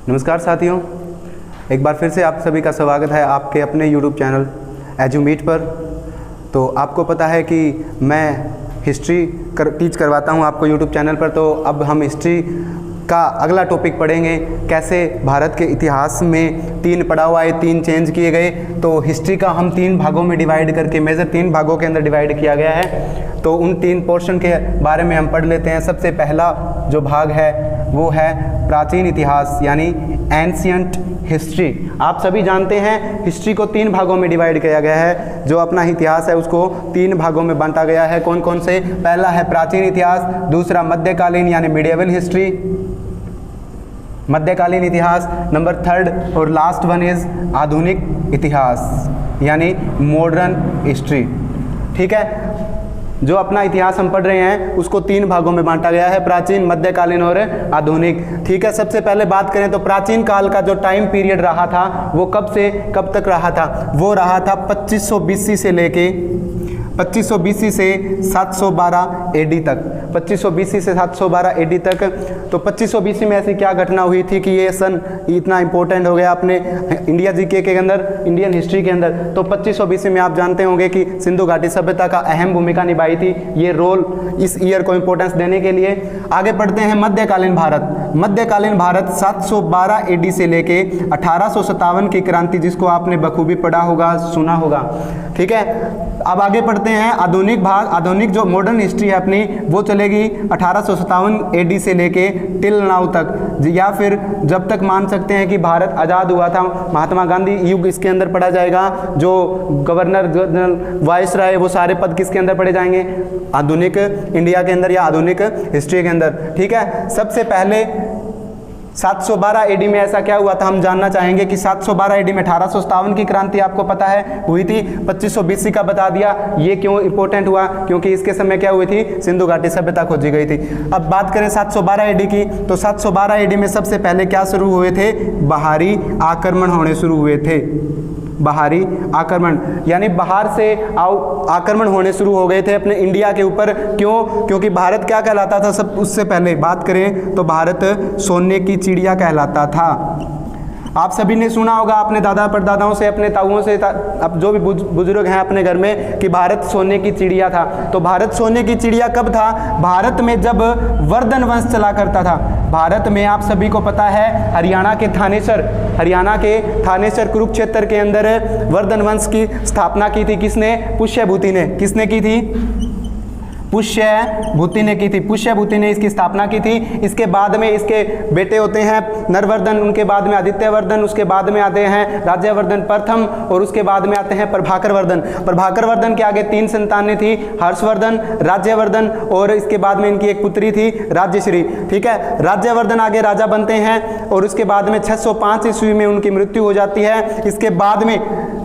नमस्कार साथियों, एक बार फिर से आप सभी का स्वागत है आपके अपने YouTube चैनल एजुमीट पर। तो आपको पता है कि मैं हिस्ट्री टीच करवाता हूं आपको YouTube चैनल पर। तो अब हम हिस्ट्री का अगला टॉपिक पढ़ेंगे, कैसे भारत के इतिहास में 3 पड़ाव आए, 3 चेंज किए गए। तो हिस्ट्री का हम 3 भागों में डिवाइड करके, मेजर 3 भागों के अंदर डिवाइड किया गया है। तो उन 3 पोर्शन के बारे में हम पढ़ लेते हैं। सबसे पहला जो भाग है वो है प्राचीन इतिहास, यानी एंशियंट हिस्ट्री। आप सभी जानते हैं हिस्ट्री को 3 भागों में डिवाइड किया गया है। जो अपना इतिहास है उसको 3 भागों में बांटा गया है। कौन कौन से? पहला है प्राचीन इतिहास, दूसरा मध्यकालीन यानी मिडिएवल हिस्ट्री, मध्यकालीन इतिहास, नंबर 3 और लास्ट वन इज आधुनिक इतिहास यानी मॉडर्न हिस्ट्री। ठीक है, जो अपना इतिहास हम पढ़ रहे हैं उसको 3 भागों में बांटा गया है, प्राचीन, मध्यकालीन और आधुनिक। ठीक है, सबसे पहले बात करें तो प्राचीन काल का जो टाइम पीरियड रहा था वो कब से कब तक रहा था? वो रहा था 2500 BC से लेके 2500 BC से 712 AD तक। 2500 BC से 712 AD तक। तो 2500 BC में ऐसी क्या घटना हुई थी कि ये सन इतना इंपॉर्टेंट हो गया अपने इंडिया जीके के अंदर, इंडियन हिस्ट्री के अंदर? तो 2500 BC में आप जानते होंगे कि सिंधु घाटी सभ्यता का अहम भूमिका निभाई थी। ये रोल इस ईयर को इंपॉर्टेंस देने के लिए। आगे बढ़ते हैं मध्यकालीन भारत। मध्यकालीन भारत 712 AD से लेके 1857 की क्रांति, जिसको आपने बखूबी पढ़ा होगा, सुना होगा। ठीक है, अब आगे बढ़ते हैं आधुनिक भाग। आधुनिक जो मॉडर्न हिस्ट्री है अपनी वो चलेगी 1857 AD से लेके टिल नाउ तक, या फिर जब तक मान सकते हैं कि भारत आज़ाद हुआ था। महात्मा गांधी युग इसके अंदर पढ़ा जाएगा। जो गवर्नर जनरल, वाइसराय, वो सारे पद किसके अंदर पढ़े जाएंगे? आधुनिक इंडिया के अंदर या आधुनिक हिस्ट्री के अंदर। ठीक है, सबसे पहले 712 AD में ऐसा क्या हुआ था हम जानना चाहेंगे कि 712 AD में 1857 की क्रांति आपको पता है हुई थी। 2500 BC का बता दिया। ये क्यों इंपॉर्टेंट हुआ? क्योंकि इसके समय क्या हुई थी? सिंधु घाटी सभ्यता खोजी गई थी। अब बात करें 712 AD की, तो 712 AD में सबसे पहले क्या शुरू हुए थे? बाहरी आक्रमण होने शुरू हुए थे। बाहरी आक्रमण यानी बाहर से आक्रमण होने शुरू हो गए थे अपने इंडिया के ऊपर। क्यों? क्योंकि भारत क्या कहलाता था? सब उससे पहले बात करें तो भारत सोने की चिड़िया कहलाता था। आप सभी ने सुना होगा अपने दादा परदादाओं से, अपने ताऊओं से, अब जो भी बुजुर्ग हैं अपने घर में, कि भारत सोने की चिड़िया था। तो भारत सोने की चिड़िया कब था? भारत में जब वर्धन वंश चला करता था। भारत में आप सभी को पता है हरियाणा के थानेसर कुरुक्षेत्र के अंदर वर्धन वंश की स्थापना की थी। किसने? पुष्यभूति ने। किसने की थी? पुष्यभूति ने की थी। पुष्यभूति ने इसकी स्थापना की थी। इसके बाद में इसके बेटे होते हैं नरवर्धन, उनके बाद में आदित्यवर्धन, उसके बाद में आते हैं राज्यवर्धन प्रथम, और उसके बाद में आते हैं प्रभाकर वर्धन। प्रभाकर वर्धन के आगे 3 संतानें थी, हर्षवर्धन, राज्यवर्धन, और इसके बाद में इनकी एक पुत्री थी राज्यश्री। ठीक है, राज्यवर्धन आगे राजा बनते हैं और उसके बाद में 605 ईस्वी में उनकी मृत्यु हो जाती है। इसके बाद में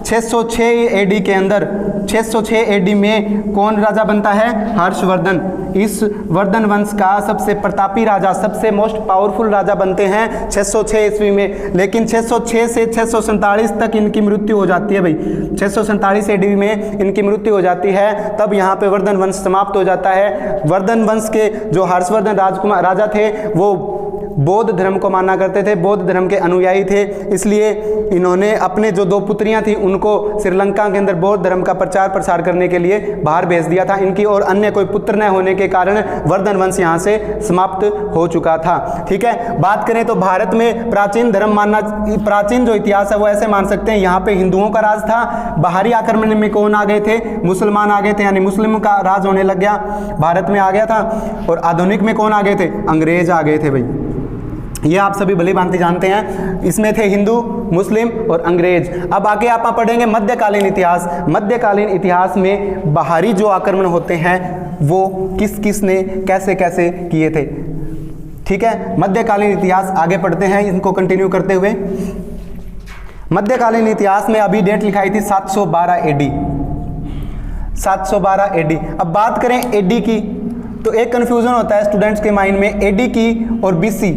606 AD के अंदर, 606 AD में कौन राजा बनता है? हर्षवर्धन। इस वर्धन वंश का सबसे प्रतापी राजा, सबसे मोस्ट पावरफुल राजा बनते हैं 606 ईस्वी में। लेकिन 606 से 647 तक इनकी मृत्यु हो जाती है भाई। 647 AD में इनकी मृत्यु हो जाती है, तब यहाँ पे वर्धन वंश समाप्त हो जाता है। वर्धन वंश के जो हर्षवर्धन राजकुमार राजा थे वो बौद्ध धर्म को माना करते थे, बौद्ध धर्म के अनुयायी थे। इसलिए इन्होंने अपने जो 2 पुत्रियां थी उनको श्रीलंका के अंदर बौद्ध धर्म का प्रचार प्रसार करने के लिए बाहर भेज दिया था। इनकी और अन्य कोई पुत्र न होने के कारण वर्धन वंश यहाँ से समाप्त हो चुका था। ठीक है, बात करें तो भारत में प्राचीन धर्म मानना, प्राचीन जो इतिहास है वो ऐसे मान सकते हैं, यहाँ पे हिंदुओं का राज था। बाहरी आक्रमण में कौन आ गए थे? मुसलमान आ गए थे, यानी मुस्लिम का राज होने लग गया, भारत में आ गया था। और आधुनिक में कौन आ गए थे? अंग्रेज आ गए थे भाई। ये आप सभी भली भांति जानते हैं। इसमें थे हिंदू, मुस्लिम और अंग्रेज। अब आगे आप पढ़ेंगे मध्यकालीन इतिहास। मध्यकालीन इतिहास में बाहरी जो आक्रमण होते हैं वो किस किस ने कैसे कैसे किए थे। ठीक है, मध्यकालीन इतिहास आगे पढ़ते हैं इनको कंटिन्यू करते हुए। मध्यकालीन इतिहास में अभी डेट लिखाई थी 712 AD। 712 AD। अब बात करें AD की, तो एक कंफ्यूजन होता है स्टूडेंट्स के माइंड में, AD की और BC,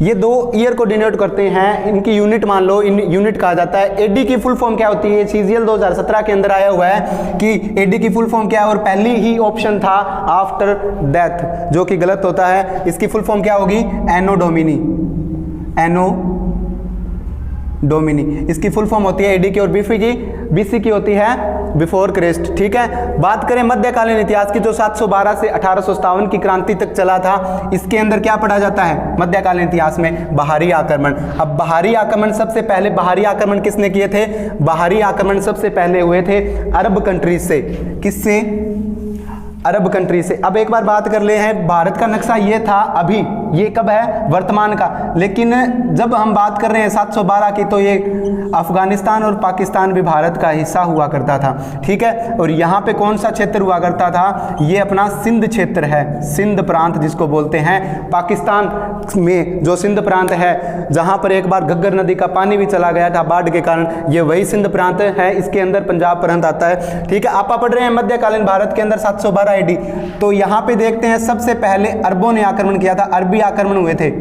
ये 2 ईयर को डिनोट करते हैं। इनकी यूनिट मान लो, इन यूनिट कहा जाता है। एडी की फुल फॉर्म क्या होती है? CGL 2017 के अंदर आया हुआ है कि एडी की फुल फॉर्म क्या है, और पहली ही ऑप्शन था आफ्टर डेथ, जो कि गलत होता है। इसकी फुल फॉर्म क्या होगी? एनो डोमिनी। एनो डोमिनी। इसकी फुल फॉर्म होती है एडी की, और बीसी की होती है बिफोर क्राइस्ट। ठीक है, बात करें मध्यकालीन इतिहास की जो 712 से 1857 की क्रांति तक चला था, इसके अंदर क्या पढ़ा जाता है मध्यकालीन इतिहास में? बाहरी आक्रमण। अब बाहरी आक्रमण सबसे पहले बाहरी आक्रमण किसने किए थे? बाहरी आक्रमण सबसे पहले हुए थे अरब कंट्रीज से। किससे? अरब कंट्री से। अब एक बार बात कर ले हैं, भारत का नक्शा ये था अभी, ये कब है? वर्तमान का। लेकिन जब हम बात कर रहे हैं 712 की, तो ये अफगानिस्तान और पाकिस्तान भी भारत का हिस्सा हुआ करता था। ठीक है, और यहाँ पे कौन सा क्षेत्र हुआ करता था? ये अपना सिंध क्षेत्र है, सिंध प्रांत जिसको बोलते हैं। पाकिस्तान में जो सिंध प्रांत है, जहाँ पर एक बार घग्गर नदी का पानी भी चला गया था बाढ़ के कारण, ये वही सिंध प्रांत है। इसके अंदर पंजाब प्रांत आता है। ठीक है, आप पढ़ रहे हैं मध्यकालीन भारत के अंदर 712 AD। तो यहां पे देखते हैं सबसे पहले अरबों ने आक्रमण किया था, अरबी आक्रमण हुए थे।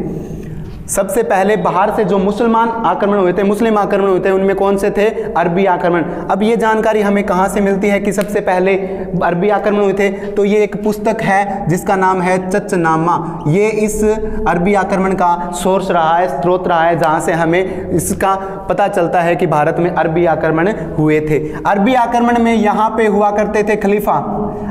सबसे पहले बाहर से जो मुसलमान आक्रमण हुए थे, मुस्लिम आक्रमण हुए थे, उनमें कौन से थे? अरबी आक्रमण। अब ये जानकारी हमें कहां से मिलती है कि सबसे पहले अरबी आक्रमण हुए थे? तो ये एक पुस्तक है जिसका नाम है चचनामा। ये इस अरबी आक्रमण का सोर्स रहा है, स्रोत रहा है, जहां से हमें इसका पता चलता है कि भारत में अरबी आक्रमण हुए थे। अरबी आक्रमण में यहाँ पे हुआ करते थे खलीफा।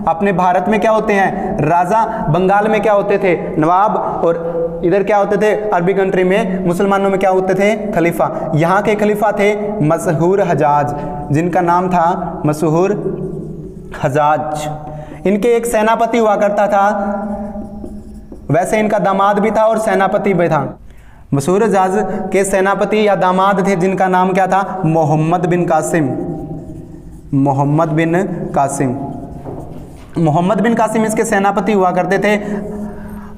अपने भारत में क्या होते हैं? राजा। बंगाल में क्या होते थे? नवाब। और इधर क्या होते थे? अरबी कंट्री में मुसलमानों में क्या होते थे? खलीफा। यहाँ के खलीफा थे मशहूर हजाज, जिनका नाम था मशहूर हजाज। इनके एक सेनापति हुआ करता था, वैसे इनका दामाद भी था और सेनापति भी था। मशहूर हजाज के सेनापति या दामाद थे जिनका नाम क्या था? मोहम्मद बिन कासिम। मोहम्मद बिन कासिम। मोहम्मद बिन कासिम इसके सेनापति हुआ करते थे।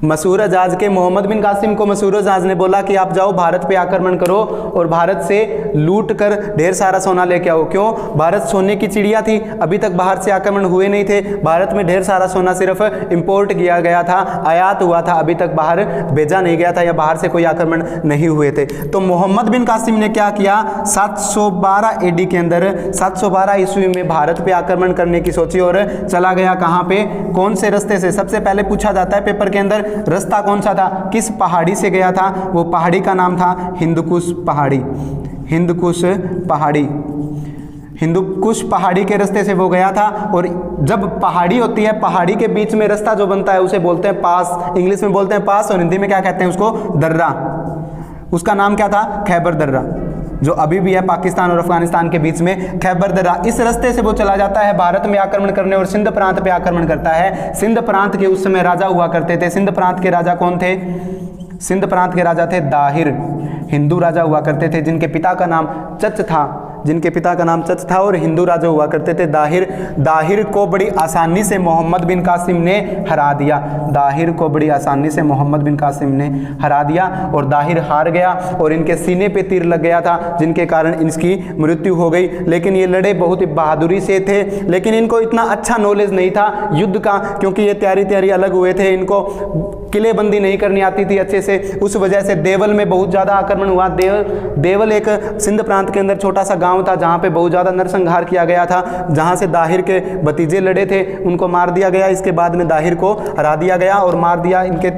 मशहूर हजाज के मोहम्मद बिन कासिम को मशहूर हजाज ने बोला कि आप जाओ भारत पे आक्रमण करो और भारत से लूट कर ढेर सारा सोना लेके आओ। क्यों? भारत सोने की चिड़िया थी, अभी तक बाहर से आक्रमण हुए नहीं थे। भारत में ढेर सारा सोना सिर्फ इंपोर्ट किया गया था, आयात हुआ था, अभी तक बाहर भेजा नहीं गया था या बाहर से कोई आक्रमण नहीं हुए थे। तो मोहम्मद बिन कासिम ने क्या किया? 712 AD के अंदर 712 ईस्वी में भारत पे आक्रमण करने की सोची और चला गया। कहाँ पे? कौन से रास्ते से? सबसे पहले पूछा जाता है पेपर के अंदर, रास्ता कौन सा था? किस पहाड़ी से गया था? वो पहाड़ी का नाम था हिंदकुश पहाड़ी। हिंदकुश पहाड़ी। हिंदकुश पहाड़ी के रास्ते से वो गया था। और जब पहाड़ी होती है, पहाड़ी के बीच में रास्ता जो बनता है उसे बोलते हैं पास। इंग्लिश में बोलते हैं पास और हिंदी में क्या कहते हैं उसको? दर्रा। उसका नाम क्या था? खैबर दर्रा, जो अभी भी है पाकिस्तान और अफगानिस्तान के बीच में, खैबर दर्रा। इस रास्ते से वो चला जाता है भारत में आक्रमण करने और सिंध प्रांत पे आक्रमण करता है। सिंध प्रांत के उस समय राजा हुआ करते थे। सिंध प्रांत के राजा कौन थे? सिंध प्रांत के राजा थे दाहिर। हिंदू राजा हुआ करते थे जिनके पिता का नाम चच था, जिनके पिता का नाम चच था और हिंदू राजा हुआ करते थे दाहिर। दाहिर को बड़ी आसानी से मोहम्मद बिन कासिम ने हरा दिया। दाहिर को बड़ी आसानी से मोहम्मद बिन कासिम ने हरा दिया और दाहिर हार गया और इनके सीने पे तीर लग गया था, जिनके कारण इनकी मृत्यु हो गई। लेकिन ये लड़े बहुत ही बहादुरी से थे, लेकिन इनको इतना अच्छा नॉलेज नहीं था युद्ध का, क्योंकि ये तैयारी अलग हुए थे। इनको किलेबंदी नहीं करनी आती थी अच्छे से, उस वजह से देवल में बहुत ज़्यादा आक्रमण हुआ। देवल एक सिंध प्रांत के अंदर छोटा सा गांव था जहां पे बहुत ज़्यादा नरसंहार किया गया था, जहां से दाहिर के भतीजे लड़े थे, उनको मार दिया गया। इसके बाद में दाहिर को हरा दिया गया और मार दिया इनके।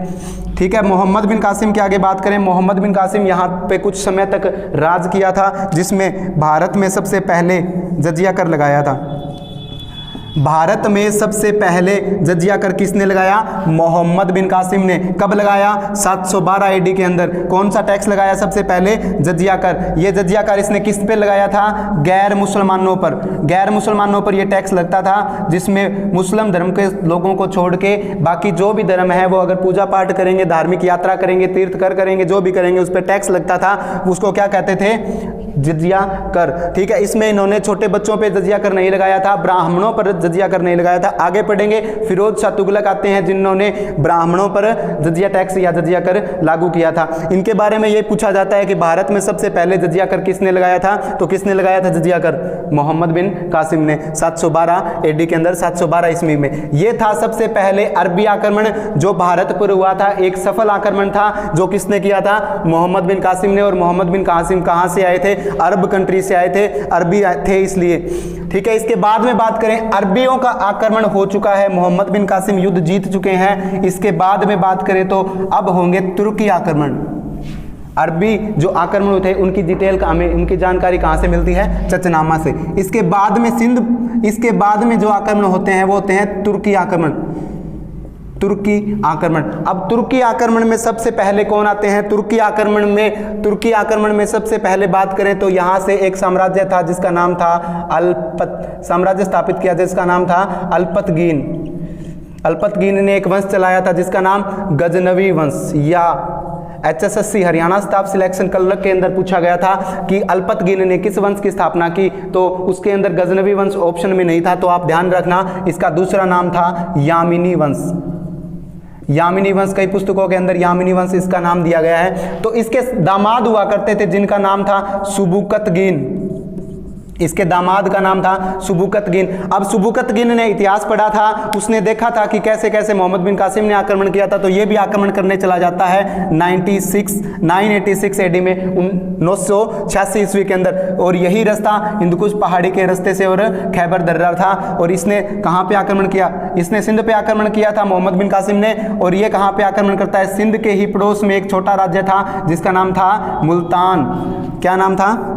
ठीक है, मोहम्मद बिन कासिम की आगे बात करें। मोहम्मद बिन कासिम यहाँ पे कुछ समय तक राज किया था, जिसमें भारत में सबसे पहले जजिया कर लगाया था। भारत में सबसे पहले जजिया कर किसने लगाया? मोहम्मद बिन कासिम ने। कब लगाया? 712 AD के अंदर। कौन सा टैक्स लगाया सबसे पहले? जजिया कर। ये जजिया कर इसने किस पे लगाया था? गैर मुसलमानों पर। गैर मुसलमानों पर यह टैक्स लगता था, जिसमें मुस्लिम धर्म के लोगों को छोड़ के बाकी जो भी धर्म है वो अगर पूजा पाठ करेंगे, धार्मिक यात्रा करेंगे, तीर्थ कर करेंगे, जो भी करेंगे उस पर टैक्स लगता था। उसको क्या कहते थे? जजिया कर। ठीक है, इसमें इन्होंने छोटे बच्चों पे जजिया कर नहीं लगाया था, ब्राह्मणों पर जजिया कर नहीं लगाया था। आगे पढ़ेंगे फिरोज शाह तुगलक आते हैं जिन्होंने ब्राह्मणों पर जजिया टैक्स या जजिया कर लागू किया था। इनके बारे में ये पूछा जाता है कि भारत में सबसे पहले जजिया कर किसने लगाया था? तो किसने लगाया था जजिया कर? मोहम्मद बिन कासिम ने 712 AD के अंदर, 712 ईस्वी में। ये था सबसे पहले अरबी आक्रमण जो भारत पर हुआ था। एक सफल आक्रमण था जो किसने किया था? मोहम्मद बिन कासिम ने। और मोहम्मद बिन कासिम कहाँ से आए थे? अरब कंट्री से आए थे, अरबी थे इसलिए। ठीक है, इसके बाद में बात करें, अरबियों का आक्रमण हो चुका है, मोहम्मद बिन कासिम युद्ध जीत चुके हैं। इसके बाद में बात करें तो अब होंगे तुर्की आक्रमण। अरबी जो आक्रमण हुए थे उनकी डिटेल हमें उनकी जानकारी कहाँ से मिलती है? चचनामा से। इसके बाद में इसके बाद में जो आक्रमण होते हैं वो होते हैं तुर्की आक्रमण। तुर्की आक्रमण। अब तुर्की आक्रमण में सबसे पहले कौन आते हैं? तुर्की आक्रमण में सबसे पहले बात करें तो यहाँ से एक साम्राज्य था जिसका नाम था साम्राज्य स्थापित किया जिसका नाम था अल्पतगीन। अल्पतगीन ने एक वंश चलाया था जिसका नाम गजनवी वंश, या HSSC Haryana staff selection clerk के अंदर पूछा गया था कि अल्पतगीन ने किस वंश की स्थापना की, तो उसके अंदर गजनवी वंश ऑप्शन में नहीं था, तो आप ध्यान रखना इसका दूसरा नाम था यामिनी वंश। यामिनी वंश, कई पुस्तकों के अंदर यामिनी वंश इसका नाम दिया गया है। तो इसके दामाद हुआ करते थे जिनका नाम था सुबुकतगीन। इसके दामाद का नाम था सुबुकतगीन। अब सुबुकतगीन ने इतिहास पढ़ा था, उसने देखा था कि कैसे कैसे मोहम्मद बिन कासिम ने आक्रमण किया था, तो ये भी आक्रमण करने चला जाता है 986 AD में 986 ईस्वी के अंदर। और यही रास्ता हिंदकुश पहाड़ी के रास्ते से और खैबर दर्रा था। और इसने कहाँ पे आक्रमण किया? इसने सिंध पे आक्रमण किया था मोहम्मद बिन कासिम ने। और ये कहाँ पे आक्रमण करता है? सिंध के ही पड़ोस में एक छोटा राज्य था जिसका नाम था मुल्तान। क्या नाम था?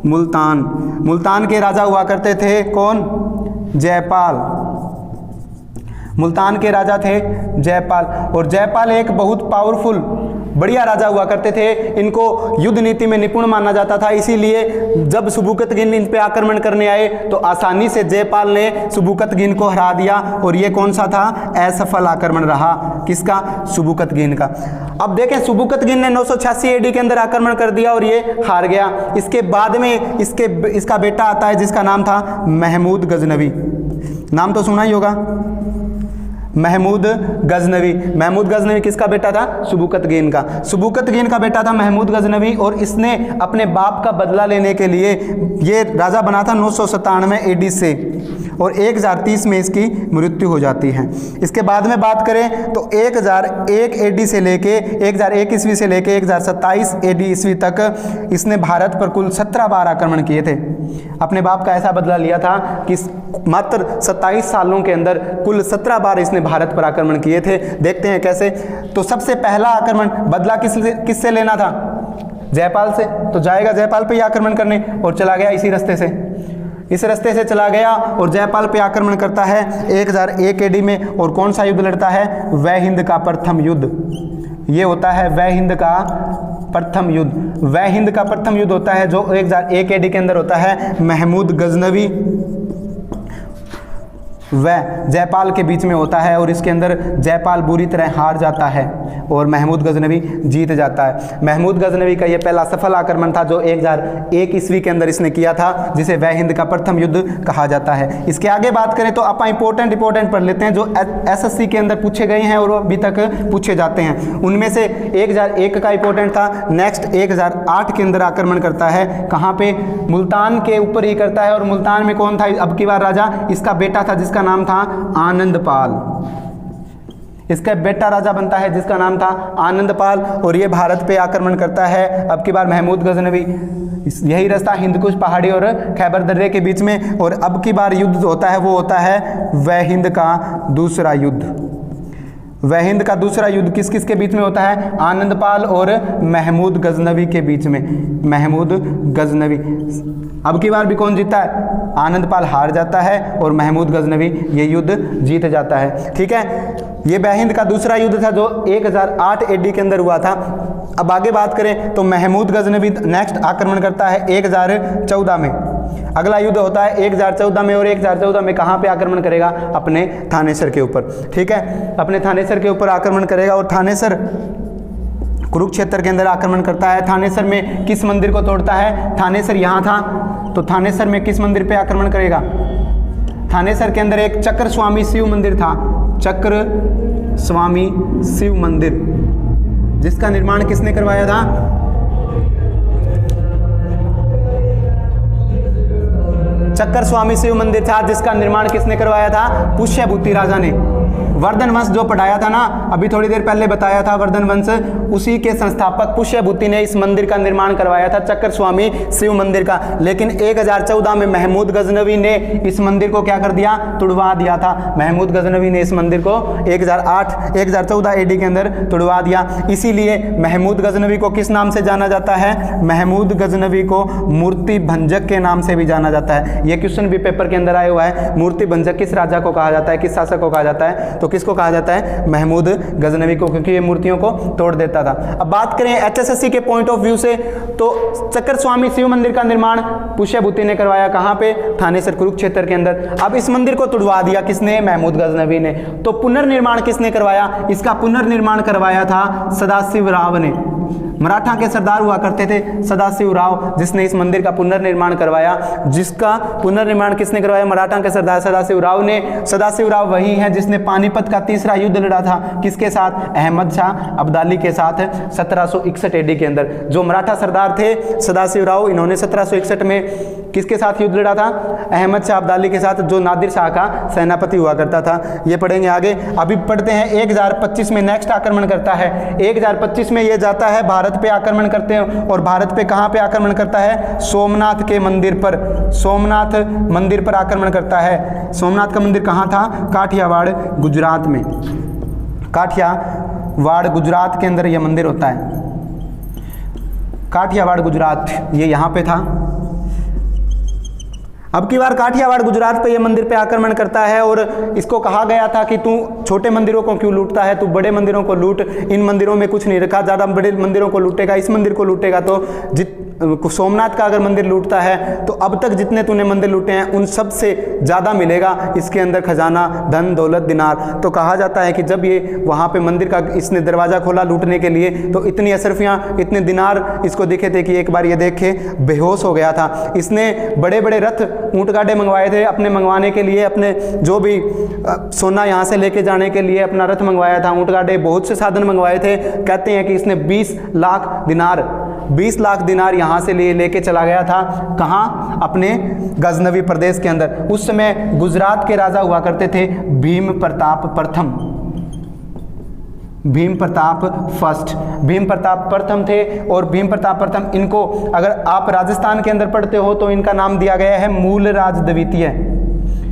मुल्तान। मुल्तान के राजा हुआ करते थे कौन? जयपाल। मुल्तान के राजा थे जयपाल। और जयपाल एक बहुत पावरफुल बढ़िया राजा हुआ करते थे। इनको युद्ध नीति में निपुण माना जाता था, इसीलिए जब सुबुकतगीन इन पे आक्रमण करने आए तो आसानी से जयपाल ने सुबुकतगीन को हरा दिया। और ये कौन सा था? असफल आक्रमण रहा। किसका? सुबुकतगीन का। अब देखें, सुबुकतगीन ने 986 AD के अंदर आक्रमण कर दिया और ये हार गया। इसके बाद में इसका बेटा आता है जिसका नाम था महमूद गजनवी। नाम तो सुना ही होगा, महमूद गजनवी। महमूद गजनवी किसका बेटा था? सुबुकतगीन का। सुबुकतगीन का बेटा था महमूद गजनवी। और इसने अपने बाप का बदला लेने के लिए ये राजा बना था 997 AD से, और 1030 में इसकी मृत्यु हो जाती है। इसके बाद में बात करें तो 1001 AD से लेके 1001 ईस्वी से लेके 1027 AD ईस्वी तक इसने भारत पर कुल 17 बार आक्रमण किए थे। अपने बाप का ऐसा बदला लिया था कि मात्र 27 सालों के अंदर कुल 17 बार इसने भारत पर आक्रमण किए थे। देखते हैं कैसे। तो सबसे पहला आक्रमण बदला किससे लेना था? जयपाल से। तो जाएगा जयपाल पे ही आक्रमण करने, और चला गया इसी रास्ते से। इस रास्ते से चला गया और जयपाल पे आक्रमण करता है 1001 AD में। और कौन सा युद्ध लड़ता है? वह हिंद का प्रथम युद्ध। ये होता है वह हिंद का प्रथम युद्ध। वह हिंद का प्रथम युद्ध होता है जो 1001 AD के अंदर होता है। महमूद गजनवी वह जयपाल के बीच में होता है, और इसके अंदर जयपाल बुरी तरह हार जाता है और महमूद गजनवी जीत जाता है। महमूद गजनवी का यह पहला सफल आक्रमण था जो 1001 ईस्वी के अंदर इसने किया था, जिसे वह हिंद का प्रथम युद्ध कहा जाता है। इसके आगे बात करें तो आप इंपॉर्टेंट पढ़ लेते हैं जो SSC के अंदर पूछे गए हैं और अभी तक पूछे जाते हैं। उनमें से 1001 का इंपॉर्टेंट था। नेक्स्ट 1008 के अंदर आक्रमण करता है। कहाँ पे? मुल्तान के ऊपर ही करता है। और मुल्तान में कौन था अब की बार राजा? इसका बेटा था जिसका नाम था आनंदपाल। इसका बेटा राजा बनता है जिसका नाम था आनंदपाल। और ये भारत पे आक्रमण करता है अब की बार महमूद गजनवी। यही रास्ता हिंदकुश पहाड़ी और खैबर दर्रे के बीच में। और अब की बार युद्ध होता है वो होता है वह हिंद का दूसरा युद्ध। वह हिंद का दूसरा युद्ध किस किस के बीच में होता है? आनंदपाल और महमूद गजनवी के बीच में। महमूद गजनवी। अब की बार भी कौन जीता है? आनंदपाल हार जाता है और महमूद गजनवी ये युद्ध जीत जाता है। ठीक है, ये वह हिंद का दूसरा युद्ध था जो 1008 AD के अंदर हुआ था। अब आगे बात करें तो महमूद गजनवी नेक्स्ट आक्रमण करता है 1014 में। अगला युद्ध होता है 1014 में। और 1014 में कहाँ पे आक्रमण करेगा? अपने थानेसर के ऊपर। ठीक है, अपने थानेसर के ऊपर आक्रमण करेगा। और थानेसर कुरुक्षेत्र के अंदर आक्रमण करता है। थानेसर में किस मंदिर को तोड़ता है? थानेसर यहाँ था, तो थानेसर में किस मंदिर पे आक्रमण करेगा? थानेसर के अंदर एक चक्र स्वामी शिव मंदिर था। चक्र स्वामी शिव मंदिर, जिसका निर्माण किसने करवाया था? चक्र स्वामी शिव मंदिर था जिसका निर्माण किसने करवाया था? पुष्यभूति राजा ने। वर्धन वंश जो पढ़ाया था ना, अभी थोड़ी देर पहले बताया था, वर्धन वंश, उसी के संस्थापक पुष्यभूति ने इस मंदिर का निर्माण करवाया था, चक्र स्वामी शिव मंदिर का। लेकिन 1014 में महमूद गजनवी ने इस मंदिर को क्या कर दिया, तुड़वा दिया था। महमूद गजनवी ने इस मंदिर को 1014 एडी के अंदर तुड़वा दिया। इसीलिए महमूद गजनवी को किस नाम से जाना जाता है, महमूद गजनवी को मूर्ति भंजक के नाम से भी जाना जाता है। यह क्वेश्चन भी पेपर के अंदर आया हुआ है, मूर्ति भंजक किस राजा को कहा जाता है, किस शासक को कहा जाता है, तो किसको कहा जाता है, महमूद गजनवी को, क्योंकि ये मूर्तियों को तोड़ देता था। अब बात करें HSSC के पॉइंट ऑफ व्यू से, तो चक्र स्वामी शिव मंदिर का निर्माण पुष्यभूति ने करवाया, कहां पे, थानेसर कुरुक्षेत्र के अंदर। अब इस मंदिर को तुड़वा दिया किसने, महमूद गजनवी ने। तो पुनर्निर्माण किसने करवाया, इसका पुनर्निर्माण करवाया था सदाशिव राव ने। मराठा के सरदार हुआ करते थे सदाशिव राव, जिसने इस मंदिर का पुनर्निर्माण करवाया। जिसका पुनर्निर्माण किसने करवाया, मराठा के सरदार सदाशिव राव ने। सदाशिव राव वही है जिसने पानीपत का तीसरा युद्ध लड़ा था, किसके साथ, अहमद शाह अब्दाली के साथ, 1761 एडी के अंदर। जो मराठा सरदार थे सदाशिव राव, इन्होंने 1761 में किसके साथ युद्ध लड़ा था, अहमद शाह अब्दाली के साथ, जो नादिर शाह का सेनापति हुआ करता था। ये पढ़ेंगे आगे। अभी पढ़ते हैं 1025 में नेक्स्ट आक्रमण करता है। 1025 में ये जाता है भारत पे आक्रमण करते हैं, और भारत पे कहां पे आक्रमण करता है, सोमनाथ के मंदिर पर, सोमनाथ मंदिर पर आक्रमण करता है। सोमनाथ का मंदिर कहां था, काठियावाड़ गुजरात में, काठियावाड़ गुजरात के अंदर यह मंदिर होता है। काठियावाड़ गुजरात ये यहां पे था। अब की बार काठियावाड़ गुजरात पे ये मंदिर पे आक्रमण करता है, और इसको कहा गया था कि तू छोटे मंदिरों को क्यों लूटता है, तू बड़े मंदिरों को लूट, इन मंदिरों में कुछ नहीं रखा, ज़्यादा बड़े मंदिरों को लूटेगा, इस मंदिर को लूटेगा तो सोमनाथ का अगर मंदिर लूटता है तो अब तक जितने तूने मंदिर लूटे हैं उन सब से ज़्यादा मिलेगा इसके अंदर खजाना, धन दौलत, दिनार। तो कहा जाता है कि जब ये वहाँ पे मंदिर का इसने दरवाज़ा खोला लूटने के लिए, तो इतनी अशरफियाँ, इतने दिनार इसको दिखे थे कि एक बार ये देख के बेहोश हो गया था। इसने बड़े बड़े रथ, ऊँट गाड़े मंगवाए थे अपने मंगवाने के लिए, अपने जो भी सोना यहाँ से लेके जाने के लिए अपना रथ मंगवाया था, ऊँट गाड़े, बहुत से साधन मंगवाए थे। कहते हैं कि इसने 20 लाख दिनार यहाँ से लेके चला गया था। कहाँ, अपने गजनवी प्रदेश के अंदर। उस समय गुजरात के राजा हुआ करते थे भीम प्रताप प्रथम, भीम प्रताप फर्स्ट, भीम प्रताप प्रथम थे। और भीम प्रताप प्रथम, इनको अगर आप राजस्थान के अंदर पढ़ते हो तो इनका नाम दिया गया है मूलराज द्वितीय।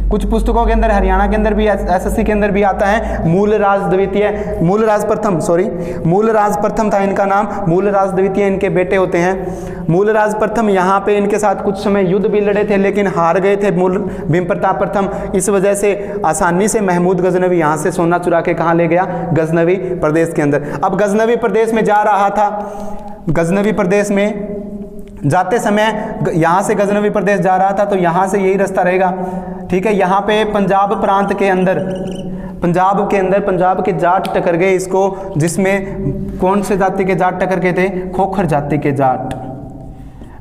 कुछ पुस्तकों के अंदर, हरियाणा के अंदर भी, एसएससी के अंदर भी आता है मूलराज द्वितीय, मूलराज प्रथम, सॉरी मूलराज प्रथम था इनका नाम, मूलराज द्वितीय इनके बेटे होते हैं। मूलराज प्रथम यहाँ पे इनके साथ कुछ समय युद्ध भी लड़े थे, लेकिन हार गए थे भीम प्रताप प्रथम। इस वजह से आसानी से महमूद गजनवी यहाँ से सोना चुरा के कहाँ ले गया, गजनवी प्रदेश के अंदर। अब गजनवी प्रदेश में जा रहा था, गजनवी प्रदेश में जाते समय यहाँ से गजनवी प्रदेश जा रहा था, तो यहाँ से यही रास्ता रहेगा, ठीक है। यहाँ पे पंजाब प्रांत के अंदर, पंजाब के जाट टकर गए इसको, जिसमें कौन से जाति के जाट टकर गए थे, खोखर जाति के जाट।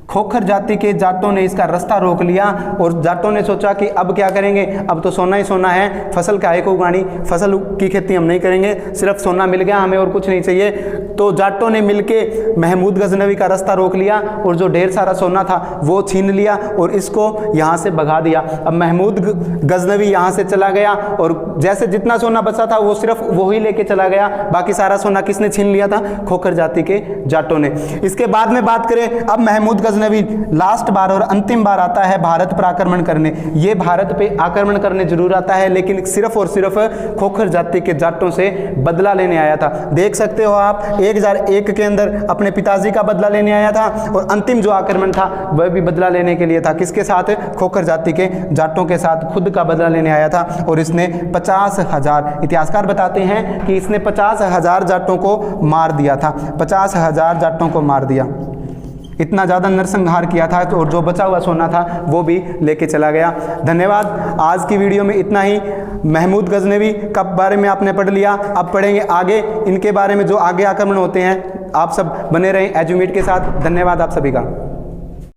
खोखर जाति के जाटों ने इसका रास्ता रोक लिया, और जाटों ने सोचा कि अब क्या करेंगे, अब तो सोना ही सोना है, फसल काहे को उगानी, फसल की खेती हम नहीं करेंगे, सिर्फ सोना मिल गया हमें और कुछ नहीं चाहिए। तो जाटों ने मिलके महमूद गजनवी का रास्ता रोक लिया, और जो ढेर सारा सोना था वो छीन लिया और इसको यहाँ से भगा दिया। अब महमूद गजनवी यहाँ से चला गया, और जैसे जितना सोना बचा था वो सिर्फ वो ही लेके चला गया, बाकी सारा सोना किसने छीन लिया था, खोखर जाति के जाटों ने। इसके बाद में बात करें, अब महमूद गजनवी लास्ट बार और अंतिम बार आता है भारत पर आक्रमण करने। ये भारत पे आक्रमण करने जरूर आता है, लेकिन सिर्फ और सिर्फ खोखर जाति के जाटों से बदला लेने आया था। देख सकते हो आप, 1001 के अंदर अपने पिताजी का बदला लेने आया था, और अंतिम जो आक्रमण था वह भी बदला लेने के लिए था। किसके साथ, खोखर जाति के जाटों के साथ खुद का बदला लेने आया था। और इसने 50,000, इतिहासकार बताते हैं कि इसने 50,000 जाटों को मार दिया था, 50,000 जाटों को मार दिया। इतना ज़्यादा नरसंहार किया था, और जो बचा हुआ सोना था वो भी लेके चला गया। धन्यवाद। आज की वीडियो में इतना ही। महमूद गजनवी का बारे में आपने पढ़ लिया, अब पढ़ेंगे आगे इनके बारे में, जो आगे आक्रमण होते हैं। आप सब बने रहें एजुमीट के साथ। धन्यवाद आप सभी का।